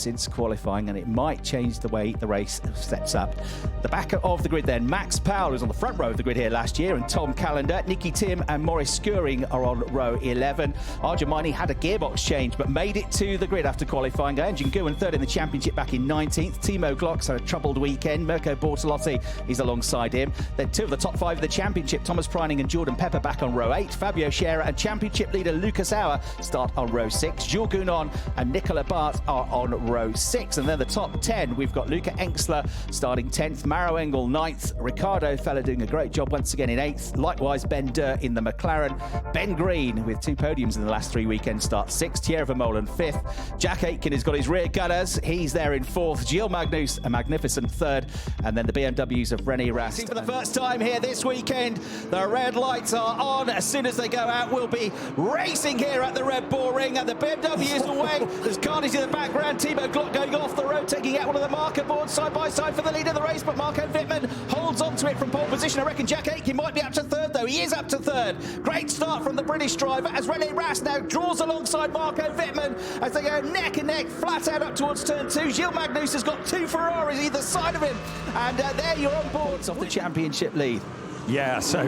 since qualifying, and it might change the way the race steps up. The back of the grid then, Max Powell, who's on the front row of the grid here last year, and Tom Callender, Nicky Tim and Maurice Skeuring are on row 11. Arjun Maini had a gearbox change but made it to the grid after qualifying. Engine Nguyen third in the championship back in 19th. Timo Glock's had a troubled weekend. Mirko Bortolotti is alongside him. Then two of the top five of the championship, Thomas Preining and Jordan Pepper, back on row 8. Fabio Scherer and championship leader Lucas Auer start on row 6. Jules Gounon and Nicola Bart are on row 6. And then the top 10, we've got Luca Engstler starting 10th, Maro Engel 9th, Ricardo Feller doing a great job once again in 8th, likewise Ben Durr in the McLaren, Ben Green with 2 podiums in the last 3 weekends start 6th, Thierry Vermeulen 5th, Jack Aitken has got his rear gunners, he's there in 4th, Gilles Magnus a magnificent 3rd, and then the BMWs of Rene Rast. For the first time here this weekend, the red lights are on. As soon as they go out, we'll be racing here at the Red Bull Ring, and the BMWs away. There's carnage in the background. Timo Glock going off the road, taking out one of the marker boards side by side for the lead of the race, but Marco Wittmann holds on to it from pole position. I reckon Jack Aitken might be up to 3rd, though. He is up to 3rd. Great start from the British driver as Rene Rast now draws alongside Marco Wittmann as they go neck and neck, flat out up towards turn 2. Gilles Magnus has got 2 Ferraris either side of him, and there you're on board. It's off the championship lead. Yeah, so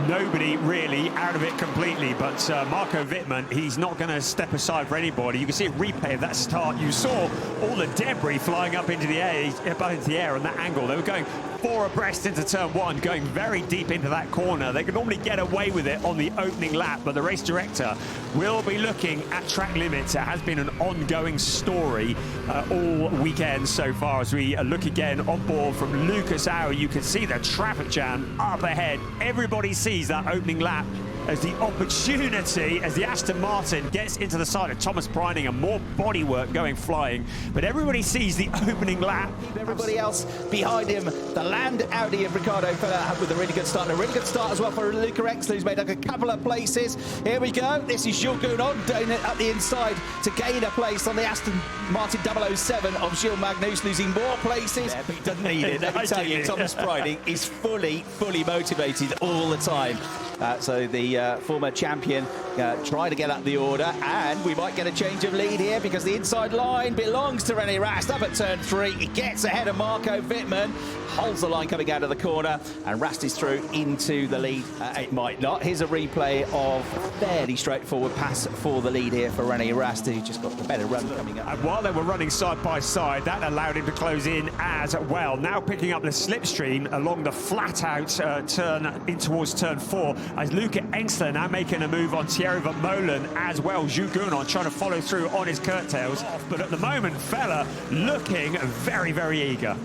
nobody really out of it completely, but Marco Wittmann, he's not going to step aside for anybody. You can see a replay of that start. You saw all the debris flying up into the air on that angle. They were going 4 abreast into turn 1, going very deep into that corner. They could normally get away with it on the opening lap, but the race director will be looking at track limits. It has been an ongoing story all weekend so far. As we look again on board from Lucas Auer, you can see the traffic jam up ahead. Everybody sees that opening lap as the opportunity, as the Aston Martin gets into the side of Thomas Preining and more bodywork going flying. But everybody sees the opening lap. Everybody else behind him. The Land Audi of Ricardo Feller with a really good start. And a really good start as well for Luca Engstler, who's made like a couple of places. Here we go. This is Jules Gounon doing it up the inside to gain a place on the Aston Martin 007 of Gilles Magnus, losing more places. Yeah, but he doesn't need it. Let me tell you, Thomas Preining is fully motivated all the time. So the former champion trying to get up the order, and we might get a change of lead here because the inside line belongs to Rene Rast. Up at turn 3, he gets ahead of Marco Wittmann, holds the line coming out of the corner, and Rast is through into the lead. It might not. Here's a replay of a fairly straightforward pass for the lead here for Rene Rast, who just got the better run coming up. And while they were running side by side, that allowed him to close in as well. Now picking up the slipstream along the flat-out turn in towards turn 4, as Luca Engstler now making a move on Thierry Vermeulen as well. Jules Gounon trying to follow through on his curtails, but at the moment, Feller looking very, very eager.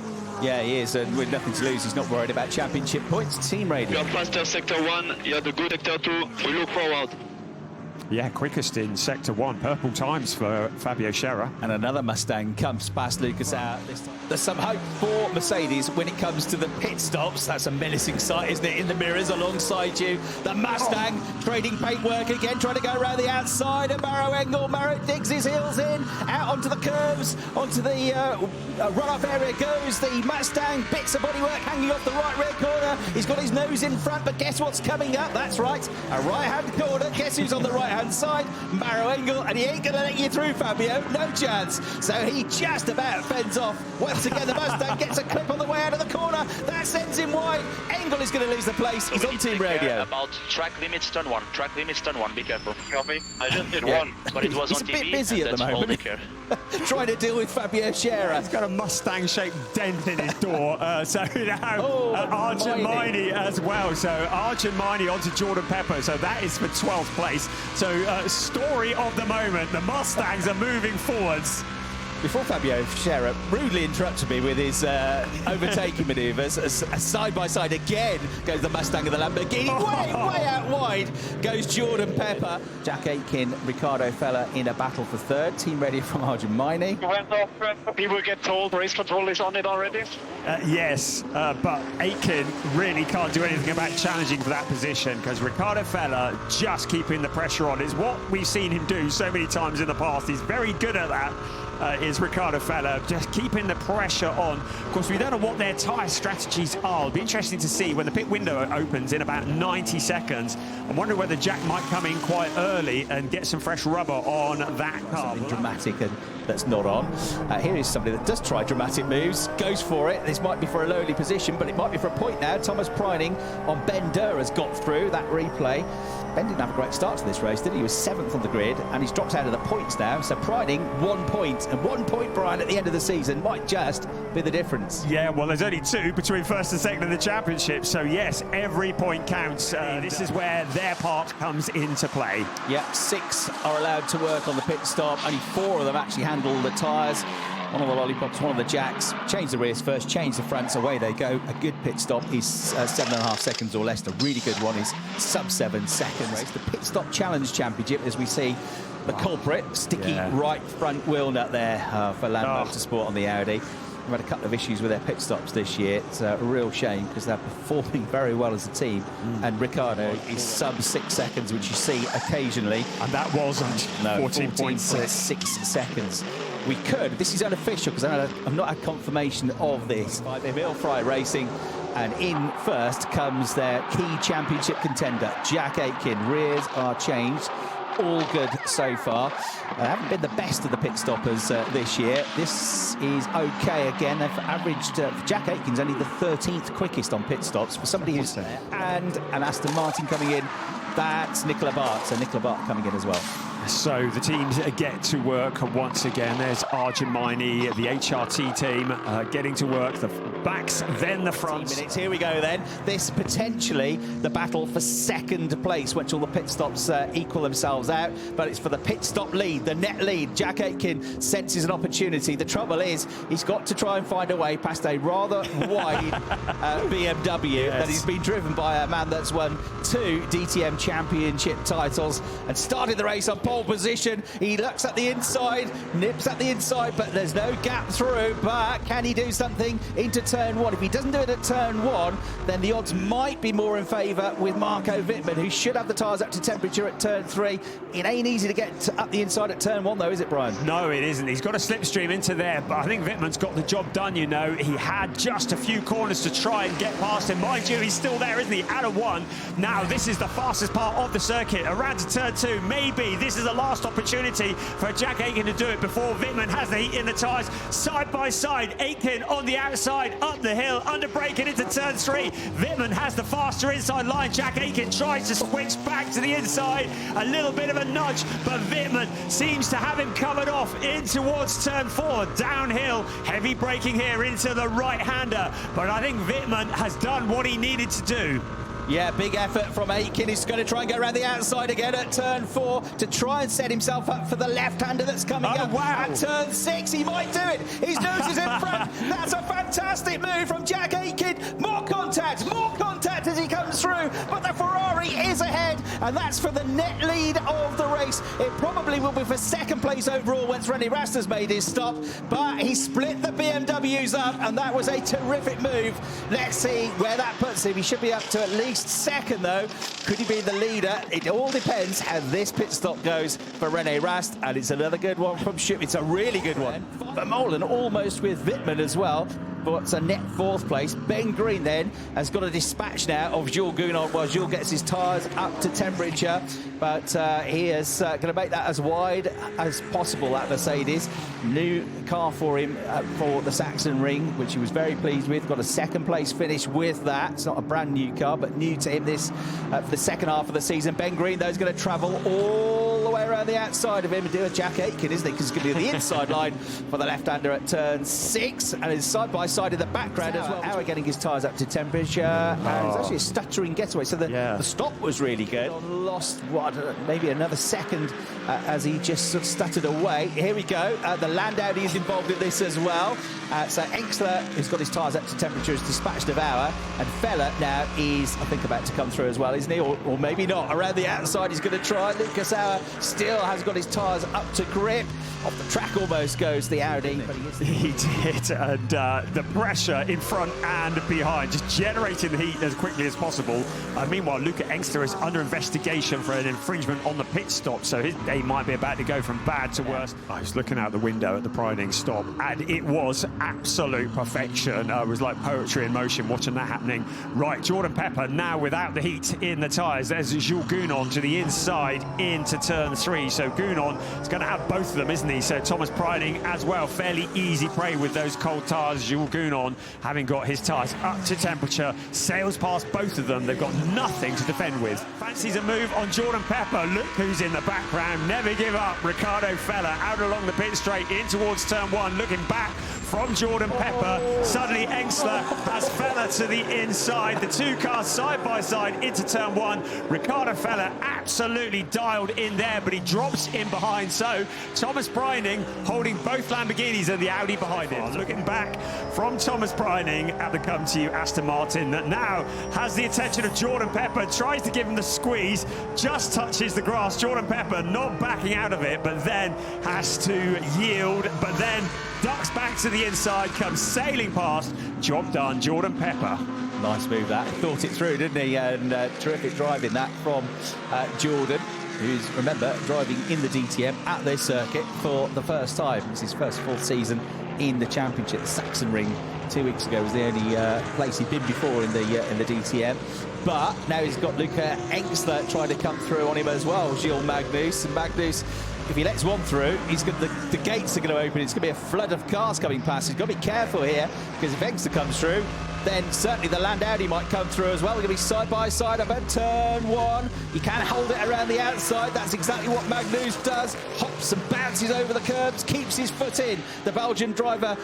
Yeah, he is, and with nothing to lose, he's not worried about championship points. Team radio. You are faster sector 1, you are the good sector 2, we look forward. Yeah, quickest in sector 1, purple times for Fabio Scherer. And another Mustang comes past Lucas Auer this time. There's some hope for Mercedes when it comes to the pit stops. That's a menacing sight, isn't it? In the mirrors alongside you. The Mustang trading paintwork again, trying to go around the outside of Maro Engel. Maro digs his heels in, out onto the curves, onto the runoff area goes the Mustang. Bits of bodywork hanging off the right rear corner. He's got his nose in front, but guess what's coming up? That's right, a right-hand corner. Guess who's on the right-hand side? Maro Engel, and he ain't going to let you through, Fabio. No chance. So he just about fends off. Once again, the Mustang gets a clip on the way out of the corner. That sends him wide. Engel is going to lose the place. He's on team radio. About track limits turn 1. Track limits turn 1. Be careful. Copy. I just did one, but it was He's on a TV. bit busy at the moment. Trying to deal with Fabio Scherer. He's got a Mustang-shaped dent in his door. So now Arjun Maini as well. So Arjun Maini onto Jordan Pepper. So that is for 12th place. So story of the moment. The Mustangs are moving forwards. Before Fabio Scherer rudely interrupted me with his overtaking manoeuvres, side by side again goes the Mustang and the Lamborghini. Way out wide goes Jordan Pepper. Jack Aitken, Ricardo Feller in a battle for 3rd. Team ready from Arjun Maini. Went off, people get told race control is on it already. Yes, but Aitken really can't do anything about challenging for that position because Ricardo Feller just keeping the pressure on is what we've seen him do so many times in the past. He's very good at that. is Ricardo Feller, just keeping the pressure on. Of course, we don't know what their tyre strategies are. It'll be interesting to see when the pit window opens in about 90 seconds. I'm wondering whether Jack might come in quite early and get some fresh rubber on that car. Something dramatic and that's not on. Here is somebody that does try dramatic moves, goes for it. This might be for a lowly position, but it might be for a point now. Thomas Preining on Ben Durr has got through that replay. Ben didn't have a great start to this race, did he? He was 7th on the grid, and he's dropped out of the points now. So Preining, 1 point. And 1 point, Brian, at the end of the season might just be the difference. Yeah, well, there's only 2 between first and second in the championship. So, yes, every point counts. This is where their part comes into play. Yeah, 6 are allowed to work on the pit stop. Only 4 of them actually handle the tyres. One of the lollipops, one of the jacks. Change the rears first, change the fronts, away they go. A good pit stop is 7.5 seconds or less. A really good one is sub 7 seconds. The Pit Stop Challenge Championship, as we see the culprit, sticky right front wheel nut there for Land Motorsport on the Audi. We've had a couple of issues with their pit stops this year. It's a real shame because they're performing very well as a team. And Ricardo is sub 6 seconds, which you see occasionally. And that wasn't 14.6 seconds. We could, this is unofficial because I've not had confirmation of this. By Emil Fry Racing, and in first comes their key championship contender, Jack Aitken. Rears are changed. All good so far. Haven't been the best of the pit stoppers this year. This is okay again. They've averaged, for Jack Aitken's only the 13th quickest on pit stops. For somebody who's there, and an Aston Martin coming in, that's Nicola Bart. So Nicola Bart coming in as well. So the teams get to work once again. There's Argemini, the HRT team, getting to work. The backs, then the fronts. Here we go then. This potentially the battle for second place, once all the pit stops equal themselves out. But it's for the pit stop lead, the net lead. Jack Aitken senses an opportunity. The trouble is he's got to try and find a way past a rather wide BMW that he's been driven by a man that's won 2 DTM Championship titles and started the race on pole position. He looks at the inside, nips at the inside, but there's no gap through. But can he do something into turn 1? If he doesn't do it at turn 1, then the odds might be more in favour with Marco Wittmann, who should have the tyres up to temperature at turn 3. It ain't easy to get up the inside at turn 1 though, is it, Brian? No, it isn't. He's got a slipstream into there, but I think Wittmann's got the job done, you know. He had just a few corners to try and get past him. Mind you, he's still there, isn't he? Out of 1. Now, this is the fastest part of the circuit. Around to turn 2. Maybe this is the last opportunity for Jack Aitken to do it before Wittmann has the heat in the tyres. Side by side, Aitken on the outside, up the hill, under braking into turn 3. Wittmann has the faster inside line. Jack Aitken tries to switch back to the inside. A little bit of a nudge, but Wittmann seems to have him covered off in towards turn 4. Downhill, heavy braking here into the right-hander. But I think Wittmann has done what he needed to do. Yeah, big effort from Aitken. He's going to try and go around the outside again at turn 4 to try and set himself up for the left-hander that's coming up. Wow. At turn 6. He might do it. His nose is in front. That's a fantastic move from Jack Aitken. More contact as he comes through. But the Ferrari is ahead, and that's for the net lead of the race. It probably will be for second place overall once Rene Rast has made his stop. But he split the BMWs up, and that was a terrific move. Let's see where that puts him. He should be up to at least second though. Could he be the leader? It all depends how this pit stop goes for Rene Rast, and it's another good one from Schupp. It's a really good one. Vermeulen almost with Wittmann as well. But it's a net 4th place. Ben Green then has got a dispatch now of Jules Gounod while Jules gets his tyres up to temperature. But he is going to make that as wide as possible, that Mercedes. New car for him for the Saxon Ring, which he was very pleased with. Got a 2nd place finish with that. It's not a brand new car, but new to him this for the second half of the season. Ben Green, though, is going to travel all the way around the outside of him and do a Jack Aitken, isn't he? Because it's going to be the inside line for the left-hander at turn 6. And his side-by-side in the background as well. Hour getting his tyres up to temperature. And it's actually a stuttering getaway. So the stop was really good. Lost, what, maybe another second as he just sort of stuttered away. Here we go. The Landau is involved in this as well. So Engstler, who's got his tyres up to temperature, is dispatched of Auer. And Feller now is, I think, about to come through as well, isn't he? Or maybe not. Around the outside, he's going to try. Lucas Auer still has got his tyres up to grip. Off the track almost goes the Audi. But he did, and the pressure in front and behind, just generating the heat as quickly as possible. Meanwhile, Luca Engstler is under investigation for an infringement on the pit stop, so his day might be about to go from bad to worse. I was looking out the window at the Priding stop, and it was absolute perfection. It was like poetry in motion watching that happening. Right, Jordan Pepper now without the heat in the tyres. There's Jules Gounon to the inside into turn 3. So Gounon is going to have both of them, isn't he? So Thomas Priding as well. Fairly easy prey with those cold tyres. Jules Gounon, having got his tyres up to temperature, sails past both of them. They've got nothing to defend with. Fancies a move on Jordan Pepper. Look who's in the background. Never give up. Ricardo Fella out along the pit straight in towards turn 1. Looking back from Jordan Pepper. Suddenly Engstler has Fella to the inside. The two cars side by side into turn 1. Ricardo Fella absolutely dialed in there, but he drops in behind. So Thomas Priding holding both Lamborghinis and the Audi behind him. Looking back from Thomas Priding at the come to you Aston Martin that now has the attention of Jordan Pepper, tries to give him the squeeze, just touches the grass. Jordan Pepper not backing out of it, but then has to yield, but then ducks back to the inside, comes sailing past. Job done, Jordan Pepper. Nice move that. Thought it through, didn't he? And terrific driving that from Jordan, who's, remember, driving in the DTM at this circuit for the first time. It's his first full season in the championship. The Saxon Ring 2 weeks ago was the only place he'd been before in the DTM. But now he's got Luca Engstler trying to come through on him as well, Gilles Magnus. And Magnus, if he lets one through, he's got the gates are going to open. It's going to be a flood of cars coming past. He's got to be careful here, because if Engstler comes through, then certainly the Land Audi might come through as well. We're going to be side by side up at turn 1. He can hold it around the outside. That's exactly what Magnus does. Hops and bounces over the curbs, keeps his foot in. The Belgian driver,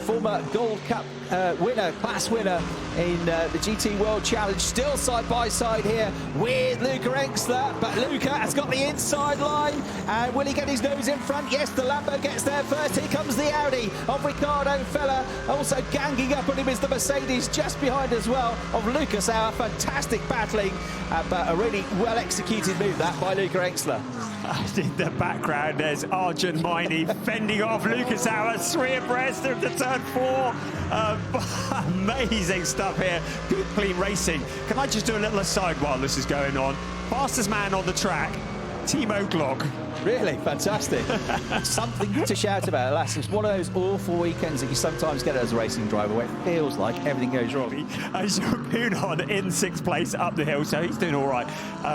former Gold Cup winner, class winner in the GT World Challenge, still side by side here with Luca Engstler. But Luca has got the inside line. And will he get his nose in front? Yes, the Lambo gets there first. Here comes the Audi of Ricardo Fella. Also ganging up on him is the Mercedes just behind as well of Lucas Auer. Fantastic battling, but a really well executed move that by Luca Engstler. In the background, there's Arjun Maini fending off Lucas Auer, 3 abreast of the turn 4. Amazing stuff here. Good, clean racing. Can I just do a little aside while this is going on? Fastest man on the track, Timo Glock. Really fantastic. Something to shout about, alas. It's one of those awful weekends that you sometimes get as a racing driver where it feels like everything goes wrong. Jules Gounon in 6th place up the hill, so he's doing all right.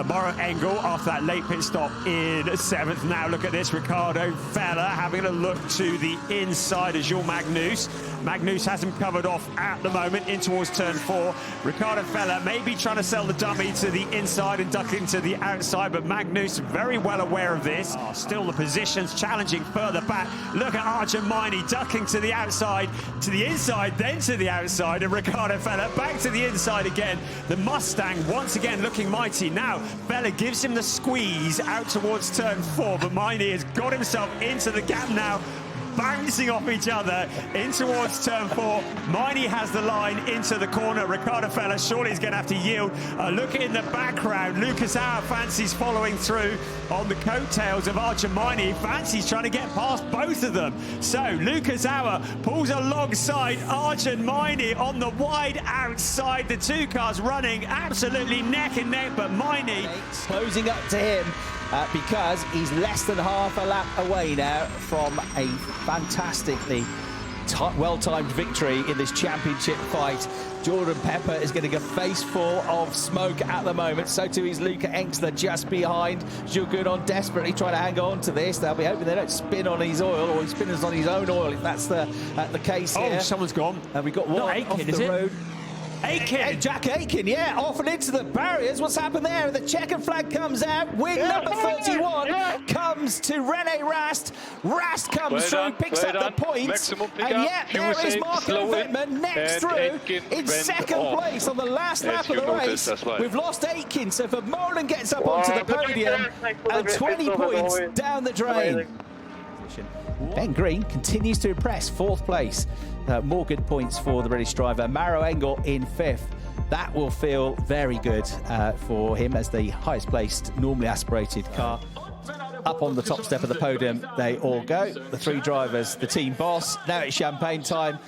Mauro Engel after that late pit stop in 7th. Now look at this, Ricardo Fella having a look to the inside of Jules Magnus. Magnus has him covered off at the moment in towards turn 4. Ricardo Fella maybe trying to sell the dummy to the inside and duck into the outside, but Magnus very well aware of this. Still the positions challenging further back. Look at Arjun Maini ducking to the outside, to the inside, then to the outside, and Ricardo Fella back to the inside again. The Mustang once again looking mighty. Now Fella gives him the squeeze out towards turn 4, but Maini has got himself into the gap now, bouncing off each other in towards turn 4. Maini has the line into the corner. Ricardo Fella surely is going to have to yield. Look in the background. Lucas Auer fancies following through on the coattails of Arjun Maini. Fancies trying to get past both of them. So Lucas Auer pulls alongside Arjun Maini on the wide outside. The two cars running absolutely neck and neck, but Maini closing up to him. Because he's less than half a lap away now from a fantastically well-timed victory in this championship fight. Jordan Pepper is getting a face full of smoke at the moment. So too is Luca Engstler just behind. Jules Gounon desperately trying to hang on to this. They'll be hoping they don't spin on his oil, or he spins on his own oil if that's the case here. Oh, someone's gone. We've got one off the road. Aiken. Jack Aiken, yeah, off and into the barriers. What's happened there? The checkered flag comes out. Wing number 31 comes to Rene Rast. Rast comes through, picks up the points. And yeah, there is Marco Wittmann next through in 2nd place on the last lap of the race. We've lost Aiken, so Vermeulen gets up onto the podium and 20 points down the drain. Ben Green continues to impress, 4th place. More good points for the British driver. Mauro Engel in 5th. That will feel very good for him as the highest placed, normally aspirated car. Up on the top step of the podium, they all go. The 3 drivers, the team boss. Now it's champagne time.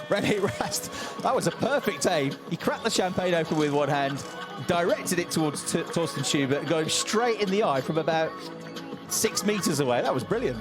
Rene Rast, that was a perfect aim. He cracked the champagne open with one hand, directed it towards Torsten Schubert, and got him straight in the eye from about 6 meters away. That was brilliant.